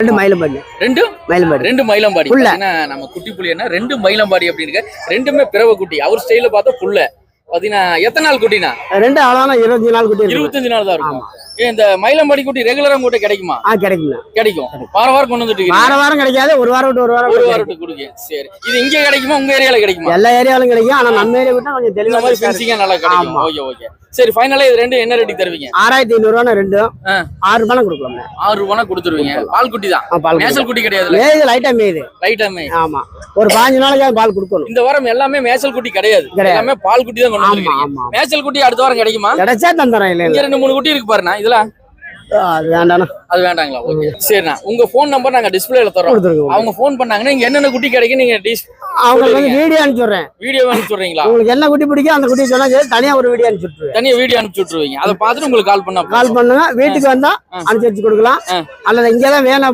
ரெண்டு மயிலம்பாடி. ரெண்டு மயிலம்பாடி. நம்ம குட்டி புலி என்ன ரெண்டு மயிலம்பாடி அப்படின்னு ரெண்டுமே பிறவை குட்டி. அவர் ஸ்டைல பார்த்தா புள்ள பாத்தீங்கன்னா எத்தனை நாள் குட்டினா? ரெண்டு அழகான 25 நாள் குட்டி. 25 நாள் தான் இருக்கும். இந்த மயிலம்பாடி குட்டி ரெகுலரா உங்ககிட்ட கிடைக்குமா? கிடைக்கும். வாரம் கொண்டு வந்துட்டு வாரம் கிடைக்காது, ஒரு வாரம் விட்டு ஒரு வாரம் விட்டு கொடுங்க. சரி, இது இங்க கிடைக்குமா? உங்க ஏரியால கிடைக்குமா? எல்லா ஏரியாலும் கிடைக்கும். ஆனா நம்ம ஏரியா விட்டா கொஞ்சம் தெளிவா மாதிரி ஃபென்சிங்கா நல்லா கிடைக்கும். Okay okay. சரி, ஃபைனலா இது ரெண்டு என்ன ரேட்டுக்கு தருவீங்க? 6500 ரூபாய். ரெண்டும் 6 ரூபாய் கொடுக்கலாம். 6 ரூபாய் கொடுத்துருவீங்க. பால் குட்டி தான், மேசல் குட்டி கிடையாது. மேய்து லைட்டா மேய்து. ஆமா, ஒரு 15 நாளைக்கு பால் கொடுக்கணும். இந்த வாரம் எல்லாமே மேசல் குட்டி கிடையாது, எல்லாமே பால் குட்டி தான் கொண்டு வந்திருக்கீங்க. மேசல் குட்டி அடுத்த வாரம் கிடைக்குமா? கிடைச்சா தந்துறேன். இல்ல இங்க 2-3 குட்டி இருக்கு பாருண்ணா. இதெல்லாம் அது வேண்டாம். அது வேண்டாங்களா? ஓகே சரிண்ணா. உங்க போன் நம்பர் நாங்க டிஸ்பிளேல தரோம். அவங்க போன் பண்ணாங்கன்னா நீங்க என்னென்ன குட்டி கிடைக்கும் நீங்க அவங்களுக்கு வந்து வீடியோ அனுப்பிச்சுடுறேன். வீடியோ அனுப்பிச்சுடுறீங்களா? உங்களுக்கு என்ன குட்டி பிடிக்கும் அந்த குட்டி சொன்னா தனியா ஒரு வீடியோ அனுப்பிச்சுடுறேன். தனியா வீடியோ அனுப்பிச்சுடுவீங்க. அதை பார்த்துட்டு உங்களுக்கு கால் பண்ணுங்க. வீட்டுக்கு வந்தா அனுப்பிச்சு கொடுக்கலாம். அல்லது இங்கதான் வேணும்